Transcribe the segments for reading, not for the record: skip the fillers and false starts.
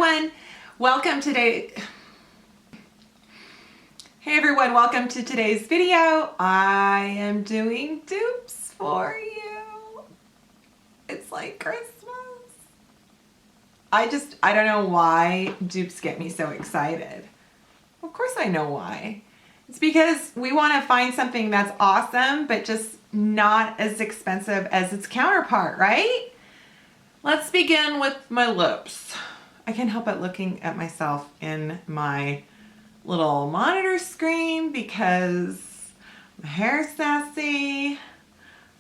everyone, welcome today. Hey everyone, welcome to today's video. I am doing dupes for you. It's like Christmas. I don't know why dupes get me so excited. Of course I know why. It's because we want to find something that's awesome, but just not as expensive as its counterpart, right? Let's begin with my lips. I can't help but looking at myself in my little monitor screen because my hair's sassy,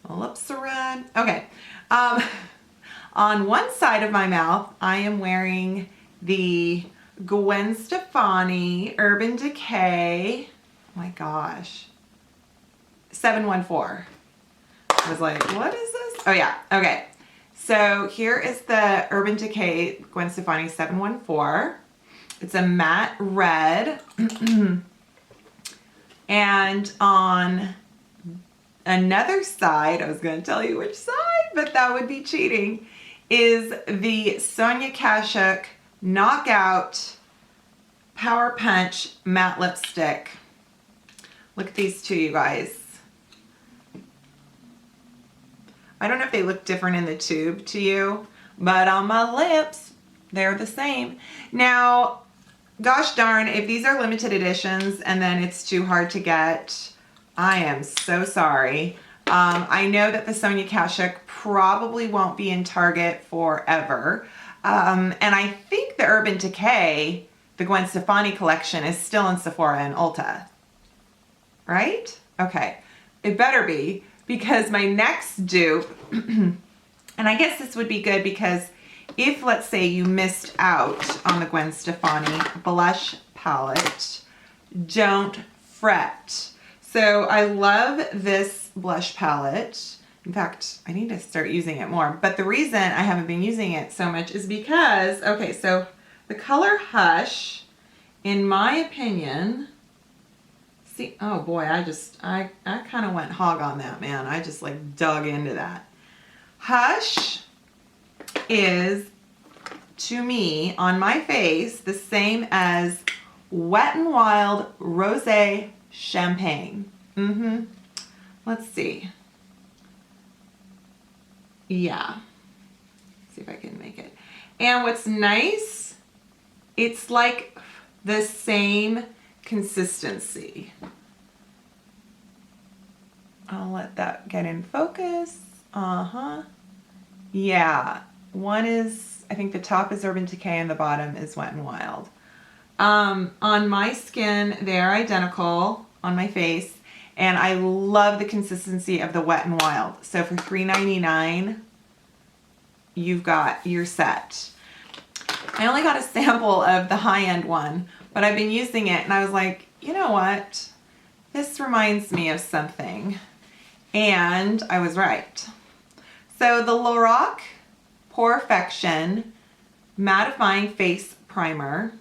my lips are red. Okay, on one side of my mouth, I am wearing the Gwen Stefani Urban Decay, oh my gosh, 714. I was like, what is this? Oh yeah, okay. So here is the Urban Decay Gwen Stefani 714. It's a matte red. And on another side, I was going to tell you which side, but that would be cheating, is the Sonia Kashuk Knockout Power Punch Matte Lipstick. Look at these two, you guys. I don't know if they look different in the tube to you, but on my lips, they're the same. Now, gosh darn, if these are limited editions and then it's too hard to get, I am so sorry. I know that the Sonia Kashuk probably won't be in Target forever. And I think the Urban Decay, the Gwen Stefani collection, is still in Sephora and Ulta. Right? Okay. It better be, because my next dupe, and I guess this would be good because if, let's say, you missed out on the Gwen Stefani blush palette, don't fret. So I love this blush palette. In fact, I need to start using it more. But the reason I haven't been using it so much is because, okay, so the color Hush, in my opinion, see, oh boy, I kind of went hog on that, man. I just like dug into that. Hush is, to me, on my face, the same as Wet n Wild Rosé Champagne. Let's see. Yeah. See if I can make it. And what's nice, it's like the same consistency. I'll let that get in focus. Yeah, one is, I think the top is Urban Decay and the bottom is Wet n Wild. On my skin, they're identical on my face, and I love the consistency of the Wet n Wild. So for $3.99, you've got your set. I only got a sample of the high-end one, but I've been using it and I was like, you know what? This reminds me of something. And I was right. So the Lorac Porefection Mattifying Face Primer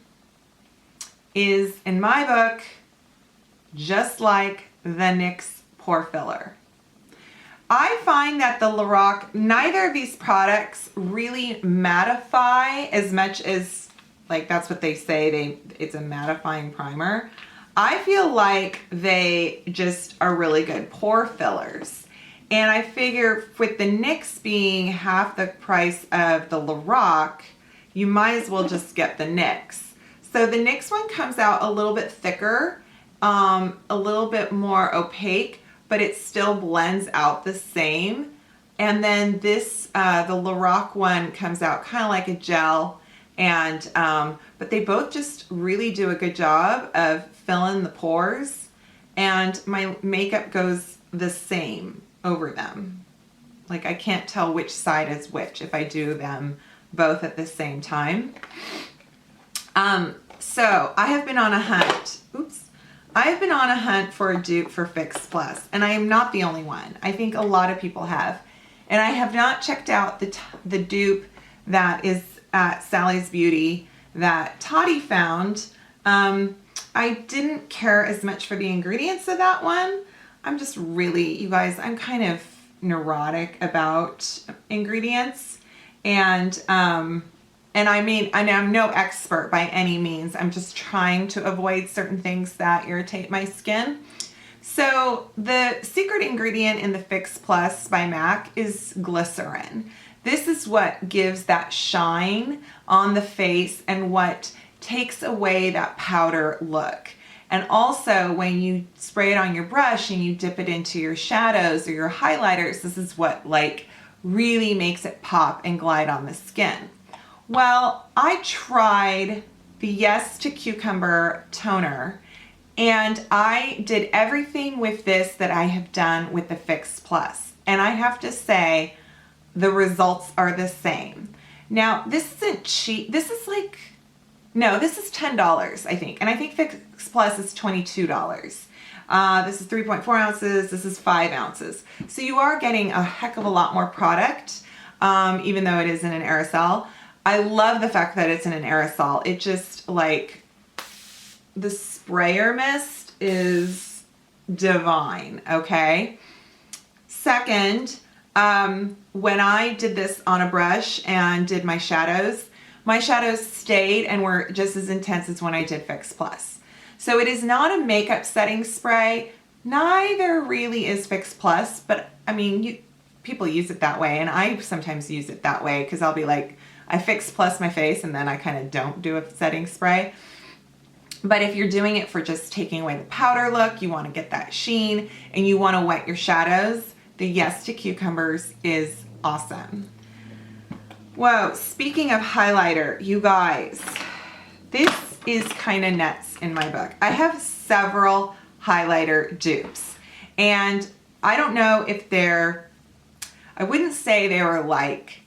is, in my book, just like the NYX Pore Filler. I find that the Lorac, neither of these products really mattify as much as, like, that's what they say, it's a mattifying primer. I feel like they just are really good pore fillers. And I figure with the NYX being half the price of the Lorac, you might as well just get the NYX. So the NYX one comes out a little bit thicker, a little bit more opaque, but it still blends out the same. And then this, the Lorac one comes out kind of like a gel, and but they both just really do a good job of filling the pores, and my makeup goes the same over them. Like, I can't tell which side is which if I do them both at the same time. So I have been on a hunt. I have been on a hunt for a dupe for Fix Plus, and I am not the only one. I think a lot of people have. And I have not checked out the dupe that is at Sally's Beauty that Toddy found. I didn't care as much for the ingredients of that one. I'm just really, you guys, I'm kind of neurotic about ingredients. And And I mean, I'm no expert by any means. I'm just trying to avoid certain things that irritate my skin. So the secret ingredient in the Fix Plus by MAC is glycerin. This is what gives that shine on the face and what takes away that powder look. And also when you spray it on your brush and you dip it into your shadows or your highlighters, this is what like really makes it pop and glide on the skin. Well, I tried the Yes to Cucumber toner, and I did everything with this that I have done with the Fix Plus. And I have to say, the results are the same. Now, this isn't cheap. This is like, no, this is $10, I think. And I think Fix Plus is $22. This is 3.4 ounces. This is 5 ounces. So you are getting a heck of a lot more product, even though it is in an aerosol. I love the fact that it's in an aerosol. It just like, the sprayer mist is divine, okay? Second, when I did this on a brush and did my shadows stayed and were just as intense as when I did Fix Plus. So it is not a makeup setting spray. Neither really is Fix Plus, but I mean, people use it that way, and I sometimes use it that way because I'll be like, I Fix Plus my face and then I kind of don't do a setting spray. But if you're doing it for just taking away the powder look, you want to get that sheen, and you want to wet your shadows, the Yes to Cucumbers is awesome. Whoa, speaking of highlighter, you guys, this is kind of nuts in my book. I have several highlighter dupes, and I don't know if I wouldn't say they were like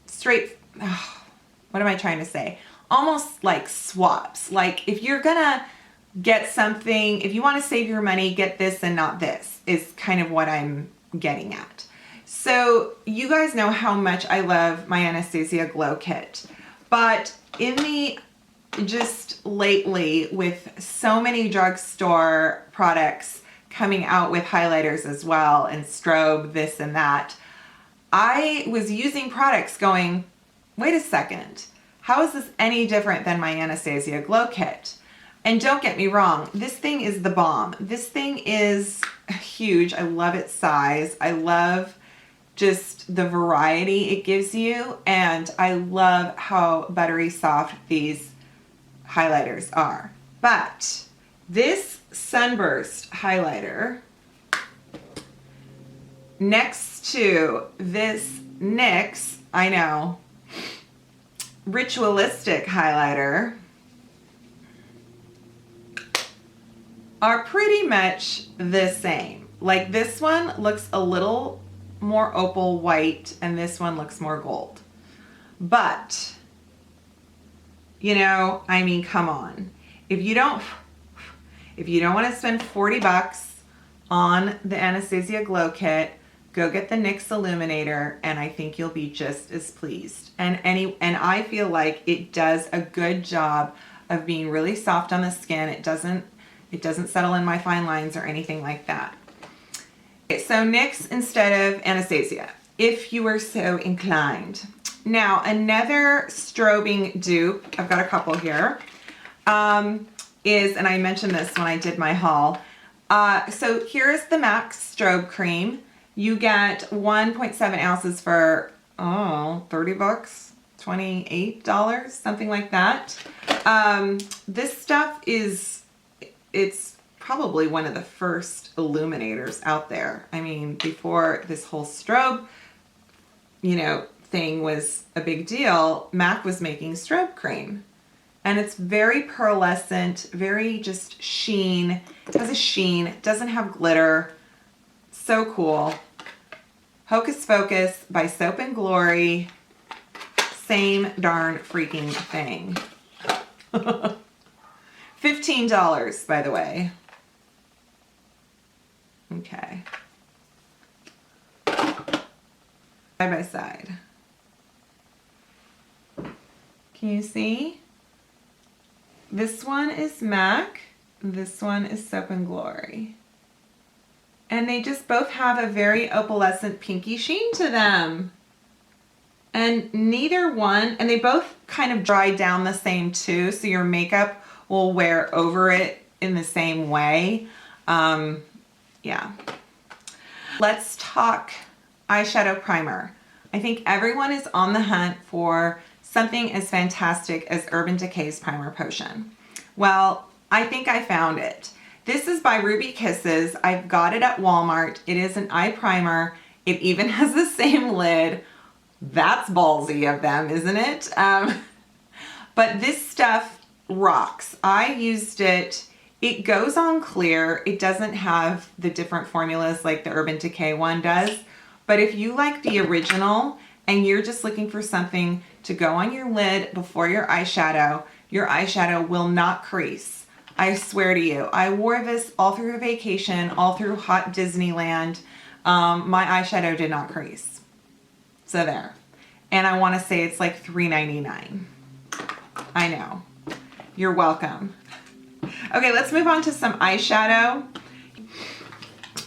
straight, what am I trying to say? Almost like swaps. Like if you're gonna get something, if you want to save your money, get this and not this, is kind of what I'm getting at. So you guys know how much I love my Anastasia Glow Kit, but just lately with so many drugstore products coming out with highlighters as well and strobe this and that, I was using products going, wait a second, how is this any different than my Anastasia Glow Kit? And don't get me wrong, this thing is the bomb. This thing is huge. I love its size. I love just the variety it gives you. And I love how buttery soft these highlighters are. But this Sunburst highlighter next to this NYX, I know, Ritualistic highlighter are pretty much the same. Like this one looks a little more opal white and this one looks more gold. But, you know, I mean, come on. If you don't want to spend 40 bucks on the Anastasia Glow Kit, go get the NYX Illuminator, and I think you'll be just as pleased. And I feel like it does a good job of being really soft on the skin. It doesn't settle in my fine lines or anything like that. Okay, so NYX instead of Anastasia, if you were so inclined. Now, another strobing dupe, I've got a couple here, is, and I mentioned this when I did my haul, so here's the MAC Strobe Cream. You get 1.7 ounces for, 30 bucks, $28, something like that. This stuff it's probably one of the first illuminators out there. I mean, before this whole strobe, thing was a big deal, MAC was making strobe cream. And it's very pearlescent, very just sheen. It has a sheen, it doesn't have glitter. So cool. Hocus Pocus by Soap and Glory. Same darn freaking thing. $15, by the way. Okay. Side by side. Can you see? This one is MAC. This one is Soap and Glory. And they just both have a very opalescent pinky sheen to them. And neither one, and they both kind of dry down the same too, so your makeup will wear over it in the same way. Yeah. Let's talk eyeshadow primer. I think everyone is on the hunt for something as fantastic as Urban Decay's Primer Potion. Well, I think I found it. This is by Ruby Kisses. I've got it at Walmart. It is an eye primer. It even has the same lid. That's ballsy of them, isn't it? But this stuff rocks. I used it. It goes on clear. It doesn't have the different formulas like the Urban Decay one does. But if you like the original and you're just looking for something to go on your lid before your eyeshadow will not crease. I swear to you. I wore this all through vacation, all through hot Disneyland. My eyeshadow did not crease. So there. And I want to say it's like $3.99. I know. You're welcome. Okay, let's move on to some eyeshadow.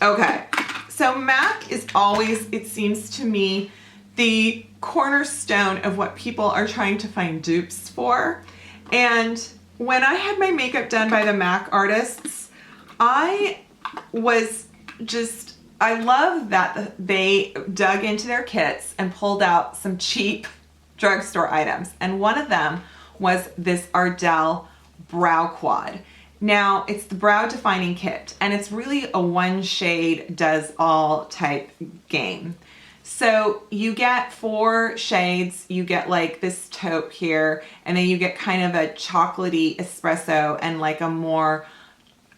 Okay, so MAC is always, it seems to me, the cornerstone of what people are trying to find dupes for. And when I had my makeup done by the MAC artists, I love that they dug into their kits and pulled out some cheap drugstore items. And one of them was this Ardell Brow Quad. Now, it's the brow defining kit, and it's really a one shade does all type game. So you get 4 shades, you get like this taupe here, and then you get kind of a chocolatey espresso and like a more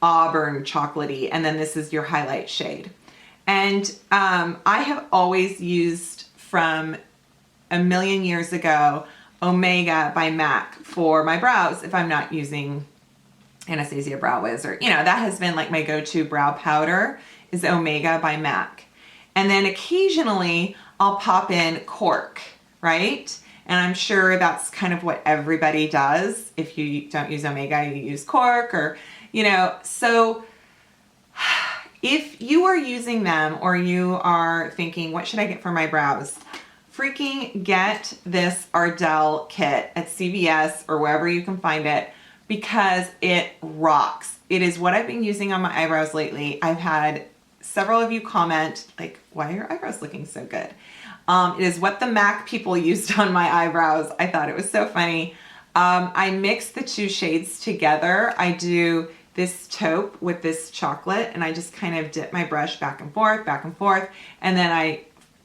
auburn chocolatey, and then this is your highlight shade. And I have always used from a million years ago Omega by MAC for my brows if I'm not using Anastasia Brow Wiz, or, you know, that has been like my go-to brow powder is Omega by MAC. And then occasionally I'll pop in Cork, right? And I'm sure that's kind of what everybody does. If you don't use Omega, you use Cork, or, you know, so if you are using them or you are thinking, what should I get for my brows? Freaking get this Ardell kit at CVS or wherever you can find it, because it rocks. It is what I've been using on my eyebrows lately. I've had several of you comment, like, why are your eyebrows looking so good? It is what the MAC people used on my eyebrows. I thought it was so funny. I mix the 2 shades together. I do this taupe with this chocolate, and I just kind of dip my brush back and forth, and then I,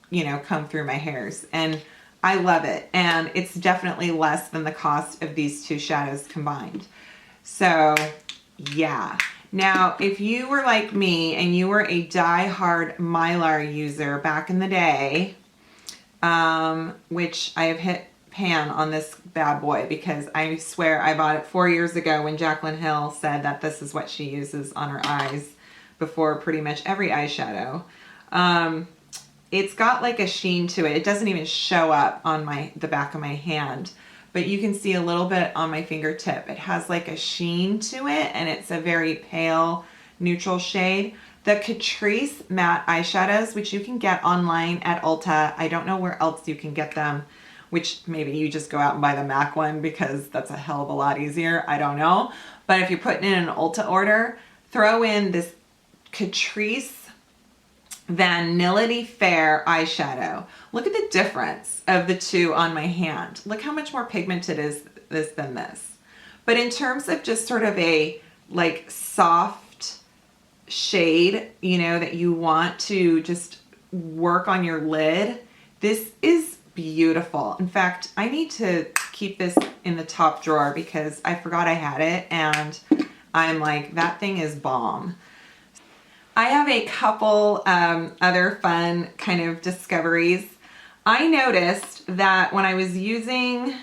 you know, comb through my hairs. And I love it, and it's definitely less than the cost of these 2 shadows combined. So yeah. Now, if you were like me and you were a die-hard Mylar user back in the day, which I have hit pan on this bad boy because I swear I bought it 4 years ago when Jaclyn Hill said that this is what she uses on her eyes before pretty much every eyeshadow. It's got like a sheen to it. It doesn't even show up on the back of my hand, but you can see a little bit on my fingertip. It has like a sheen to it, and it's a very pale neutral shade. The Catrice matte eyeshadows, which you can get online at Ulta. I don't know where else you can get them, which maybe you just go out and buy the MAC one because that's a hell of a lot easier. I don't know. But if you're putting in an Ulta order, throw in this Catrice Vanilliaty Fair eyeshadow. Look at the difference of the 2 on my hand. Look how much more pigmented is this than this. But in terms of just sort of a like soft shade, you know, that you want to just work on your lid, this is beautiful. In fact, I need to keep this in the top drawer because I forgot I had it, and I'm like, that thing is bomb. I have a couple other fun kind of discoveries. I noticed that when I was using,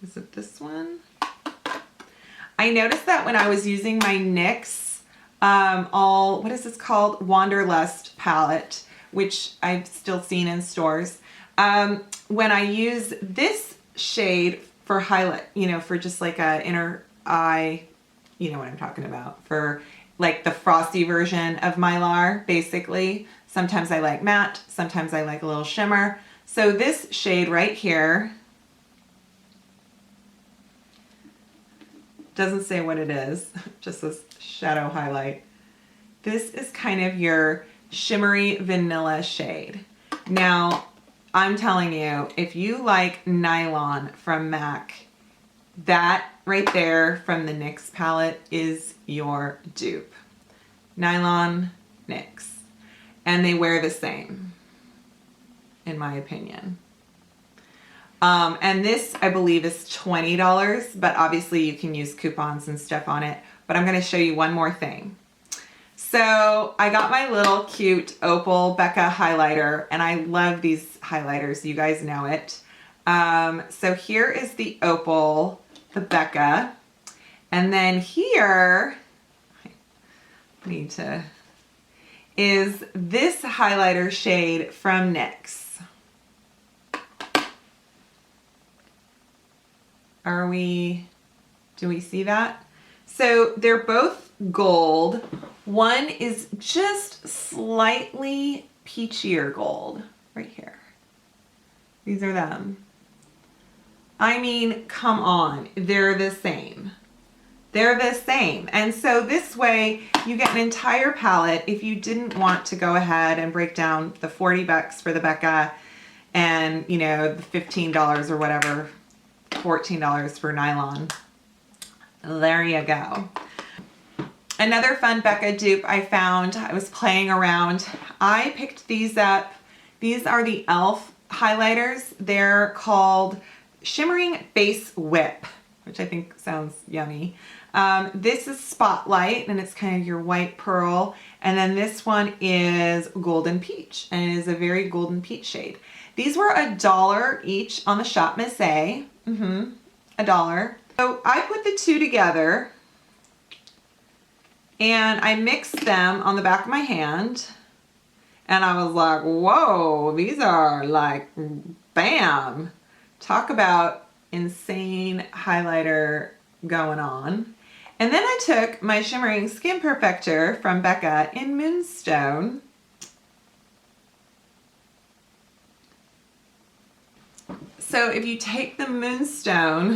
is it this one? I noticed that when I was using my NYX, what is this called? Wanderlust palette, which I've still seen in stores. When I use this shade for highlight, you know, for just like a inner eye, you know what I'm talking about, for like the frosty version of Mylar, basically. Sometimes I like matte, sometimes I like a little shimmer. So this shade right here, doesn't say what it is, just this shadow highlight. This is kind of your shimmery vanilla shade. Now, I'm telling you, if you like Nylon from MAC, that right there from the NYX palette is your dupe. Nylon, NYX. And they wear the same, in my opinion. And this, I believe, is $20, but obviously you can use coupons and stuff on it. But I'm gonna show you one more thing. So I got my little cute Opal Becca highlighter, and I love these highlighters, you guys know it. So here is the Opal, the Becca, and then here, I need to, is this highlighter shade from NYX. Do we see that? So they're both gold. One is just slightly peachier gold right here. These are them. I mean, come on, they're the same. They're the same. And so this way you get an entire palette if you didn't want to go ahead and break down the 40 bucks for the Becca and, you know, the $15 or whatever, $14 for Nylon. There you go. Another fun Becca dupe I found, I was playing around. I picked these up. These are the e.l.f. highlighters. They're called Shimmering Base Whip, which I think sounds yummy. This is Spotlight, and it's kind of your white pearl. And then this one is Golden Peach, and it is a very golden peach shade. These were $1 each on the Shop Miss A. $1. So I put the two together and I mixed them on the back of my hand, and I was like, whoa, these are like, bam. Talk about insane highlighter going on. And then I took my Shimmering Skin Perfector from Becca in Moonstone. So if you take the Moonstone,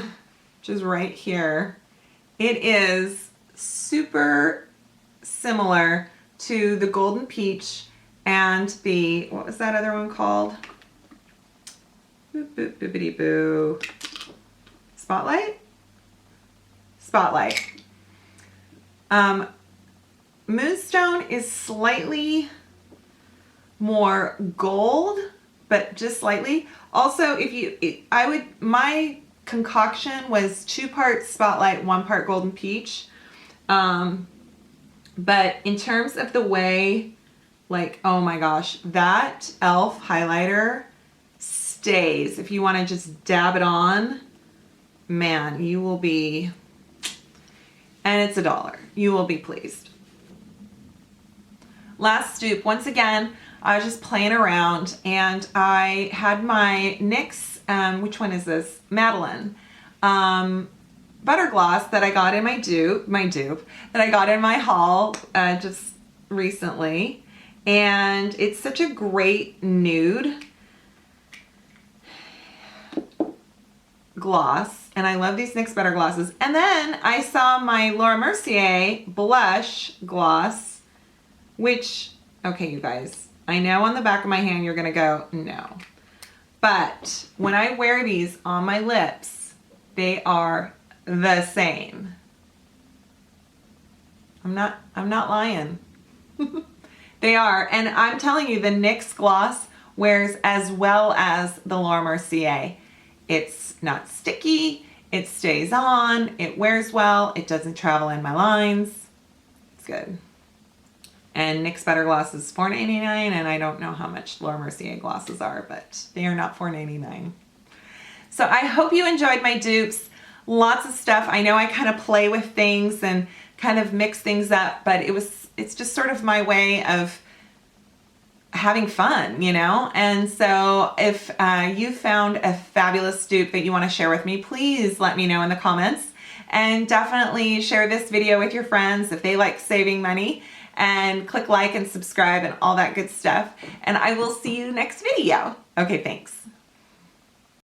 which is right here, it is super similar to the Golden Peach and the, what was that other one called? Boop, boop, boopity boo. Spotlight? Spotlight. Moonstone is slightly more gold, but just slightly. Also, if you, my concoction was 2 parts Spotlight, 1 part Golden Peach. But in terms of the way, like, oh my gosh, that e.l.f. highlighter stays. If you want to just dab it on, man, you will be, and it's $1. You will be pleased. Last dupe, once again, I was just playing around and I had my NYX, which one is this? Madeline. Butter gloss that I got in my dupe that I got in my haul just recently, and it's such a great nude gloss, and I love these NYX butter glosses. And then I saw my Laura Mercier blush gloss, which, okay, you guys, I know on the back of my hand you're gonna go, no, but when I wear these on my lips, they are the same. I'm not lying. They are, and I'm telling you, the NYX gloss wears as well as the Laura Mercier. It's not sticky, it stays on, it wears well, it doesn't travel in my lines. It's good. And NYX Butter Gloss is $4.99, and I don't know how much Laura Mercier glosses are, but they are not $4.99. So I hope you enjoyed my dupes. Lots of stuff. I know I kind of play with things and kind of mix things up, but it's just sort of my way of having fun, you know? And so if you found a fabulous dupe that you want to share with me, please let me know in the comments, and definitely share this video with your friends if they like saving money, and click like and subscribe and all that good stuff. And I will see you next video. Okay, thanks.